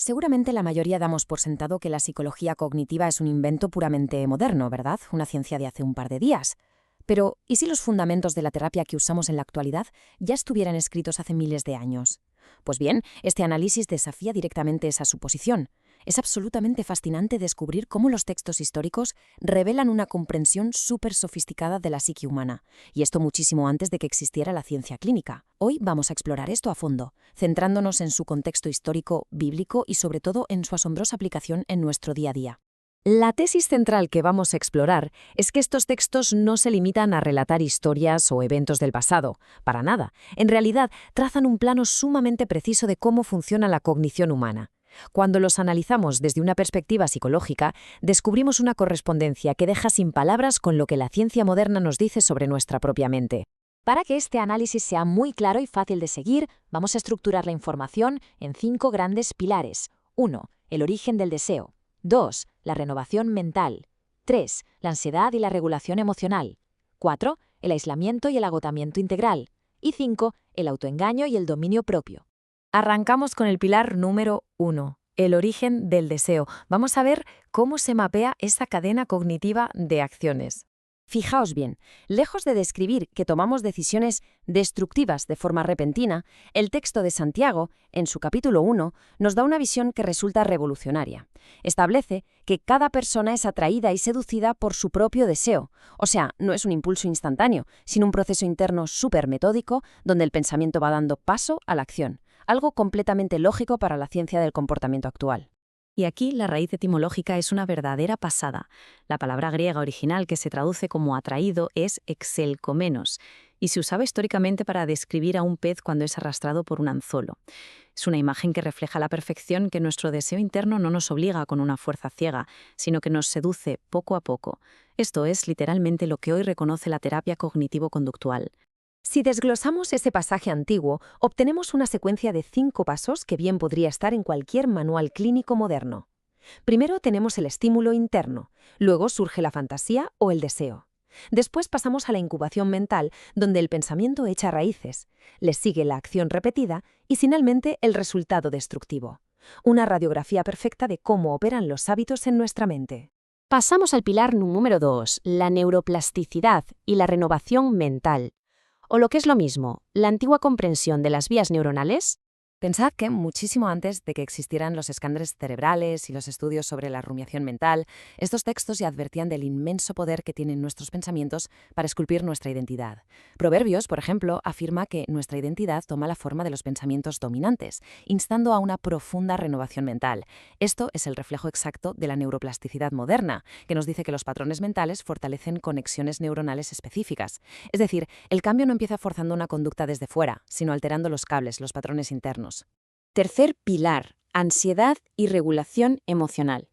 Seguramente la mayoría damos por sentado que la psicología cognitiva es un invento puramente moderno, ¿verdad? Una ciencia de hace un par de días. Pero, ¿y si los fundamentos de la terapia que usamos en la actualidad ya estuvieran escritos hace miles de años? Pues bien, este análisis desafía directamente esa suposición. Es absolutamente fascinante descubrir cómo los textos históricos revelan una comprensión súper sofisticada de la psique humana, y esto muchísimo antes de que existiera la ciencia clínica. Hoy vamos a explorar esto a fondo, centrándonos en su contexto histórico, bíblico y sobre todo en su asombrosa aplicación en nuestro día a día. La tesis central que vamos a explorar es que estos textos no se limitan a relatar historias o eventos del pasado, para nada. En realidad, trazan un plano sumamente preciso de cómo funciona la cognición humana. Cuando los analizamos desde una perspectiva psicológica, descubrimos una correspondencia que deja sin palabras con lo que la ciencia moderna nos dice sobre nuestra propia mente. Para que este análisis sea muy claro y fácil de seguir, vamos a estructurar la información en 5 grandes pilares. 1. El origen del deseo. 2. La renovación mental. 3. La ansiedad y la regulación emocional. 4. El aislamiento y el agotamiento integral. Y 5. El autoengaño y el dominio propio. Arrancamos con el pilar número 1, el origen del deseo. Vamos a ver cómo se mapea esa cadena cognitiva de acciones. Fijaos bien, lejos de describir que tomamos decisiones destructivas de forma repentina, el texto de Santiago, en su capítulo 1, nos da una visión que resulta revolucionaria. Establece que cada persona es atraída y seducida por su propio deseo. O sea, no es un impulso instantáneo, sino un proceso interno súper metódico donde el pensamiento va dando paso a la acción. Algo completamente lógico para la ciencia del comportamiento actual. Y aquí la raíz etimológica es una verdadera pasada. La palabra griega original que se traduce como atraído es exelkomenos, y se usaba históricamente para describir a un pez cuando es arrastrado por un anzuelo. Es una imagen que refleja a la perfección que nuestro deseo interno no nos obliga con una fuerza ciega, sino que nos seduce poco a poco. Esto es literalmente lo que hoy reconoce la terapia cognitivo-conductual. Si desglosamos ese pasaje antiguo, obtenemos una secuencia de 5 pasos que bien podría estar en cualquier manual clínico moderno. Primero tenemos el estímulo interno, luego surge la fantasía o el deseo. Después pasamos a la incubación mental, donde el pensamiento echa raíces, le sigue la acción repetida y finalmente el resultado destructivo. Una radiografía perfecta de cómo operan los hábitos en nuestra mente. Pasamos al pilar número 2, la neuroplasticidad y la renovación mental. O lo que es lo mismo, la antigua comprensión de las vías neuronales. Pensad que muchísimo antes de que existieran los escáneres cerebrales y los estudios sobre la rumiación mental, estos textos ya advertían del inmenso poder que tienen nuestros pensamientos para esculpir nuestra identidad. Proverbios, por ejemplo, afirma que nuestra identidad toma la forma de los pensamientos dominantes, instando a una profunda renovación mental. Esto es el reflejo exacto de la neuroplasticidad moderna, que nos dice que los patrones mentales fortalecen conexiones neuronales específicas. Es decir, el cambio no empieza forzando una conducta desde fuera, sino alterando los cables, los patrones internos. Tercer pilar, ansiedad y regulación emocional.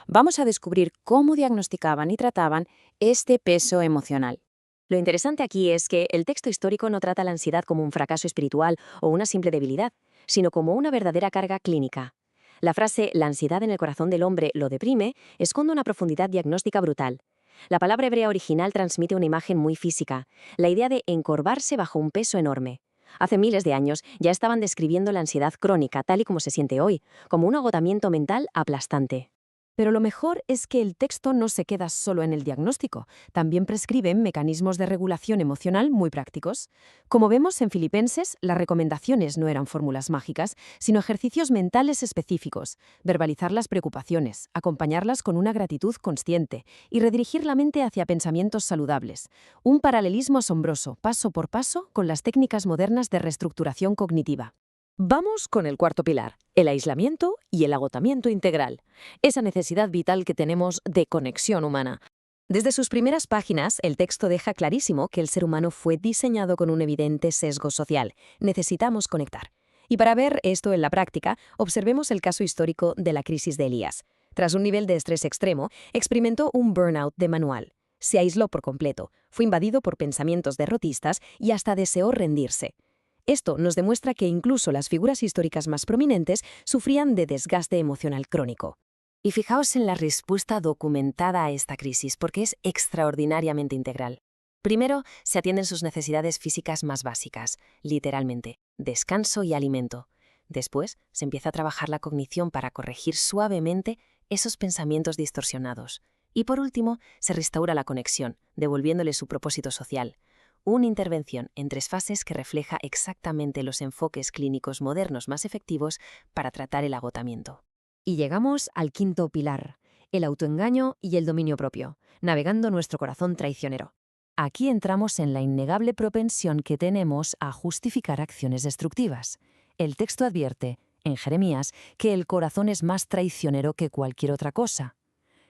Vamos a descubrir cómo diagnosticaban y trataban este peso emocional. Lo interesante aquí es que el texto histórico no trata la ansiedad como un fracaso espiritual o una simple debilidad, sino como una verdadera carga clínica. La frase «la ansiedad en el corazón del hombre lo deprime» esconde una profundidad diagnóstica brutal. La palabra hebrea original transmite una imagen muy física, la idea de encorvarse bajo un peso enorme. Hace miles de años ya estaban describiendo la ansiedad crónica, tal y como se siente hoy, como un agotamiento mental aplastante. Pero lo mejor es que el texto no se queda solo en el diagnóstico, también prescribe mecanismos de regulación emocional muy prácticos. Como vemos en Filipenses, las recomendaciones no eran fórmulas mágicas, sino ejercicios mentales específicos, verbalizar las preocupaciones, acompañarlas con una gratitud consciente y redirigir la mente hacia pensamientos saludables. Un paralelismo asombroso, paso por paso, con las técnicas modernas de reestructuración cognitiva. Vamos con el cuarto pilar, el aislamiento y el agotamiento integral, esa necesidad vital que tenemos de conexión humana. Desde sus primeras páginas, el texto deja clarísimo que el ser humano fue diseñado con un evidente sesgo social. Necesitamos conectar. Y para ver esto en la práctica, observemos el caso histórico de la crisis de Elías. Tras un nivel de estrés extremo, experimentó un burnout de manual. Se aisló por completo, fue invadido por pensamientos derrotistas y hasta deseó rendirse. Esto nos demuestra que incluso las figuras históricas más prominentes sufrían de desgaste emocional crónico. Y fijaos en la respuesta documentada a esta crisis, porque es extraordinariamente integral. Primero, se atienden sus necesidades físicas más básicas, literalmente, descanso y alimento. Después se empieza a trabajar la cognición para corregir suavemente esos pensamientos distorsionados. Y por último, se restaura la conexión, devolviéndole su propósito social. Una intervención en 3 fases que refleja exactamente los enfoques clínicos modernos más efectivos para tratar el agotamiento. Y llegamos al quinto pilar, el autoengaño y el dominio propio, navegando nuestro corazón traicionero. Aquí entramos en la innegable propensión que tenemos a justificar acciones destructivas. El texto advierte, en Jeremías, que el corazón es más traicionero que cualquier otra cosa.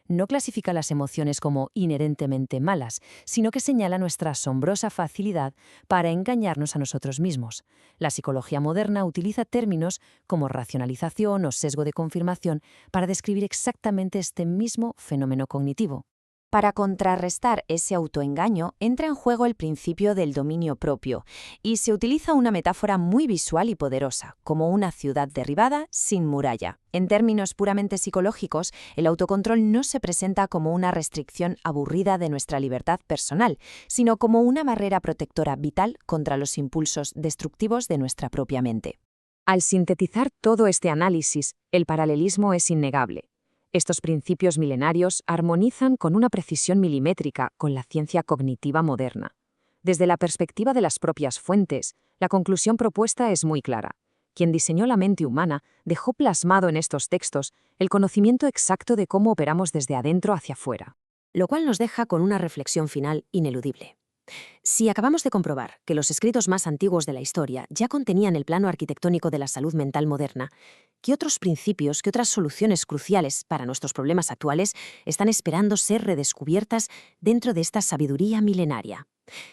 No clasifica las emociones como inherentemente malas, sino que señala nuestra asombrosa facilidad para engañarnos a nosotros mismos. La psicología moderna utiliza términos como racionalización o sesgo de confirmación para describir exactamente este mismo fenómeno cognitivo. Para contrarrestar ese autoengaño, entra en juego el principio del dominio propio, y se utiliza una metáfora muy visual y poderosa, como una ciudad derribada sin muralla. En términos puramente psicológicos, el autocontrol no se presenta como una restricción aburrida de nuestra libertad personal, sino como una barrera protectora vital contra los impulsos destructivos de nuestra propia mente. Al sintetizar todo este análisis, el paralelismo es innegable. Estos principios milenarios armonizan con una precisión milimétrica con la ciencia cognitiva moderna. Desde la perspectiva de las propias fuentes, la conclusión propuesta es muy clara. Quien diseñó la mente humana dejó plasmado en estos textos el conocimiento exacto de cómo operamos desde adentro hacia afuera. Lo cual nos deja con una reflexión final ineludible. Si acabamos de comprobar que los escritos más antiguos de la historia ya contenían el plano arquitectónico de la salud mental moderna, ¿qué otros principios, qué otras soluciones cruciales para nuestros problemas actuales están esperando ser redescubiertas dentro de esta sabiduría milenaria?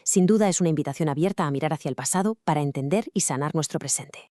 Sin duda es una invitación abierta a mirar hacia el pasado para entender y sanar nuestro presente.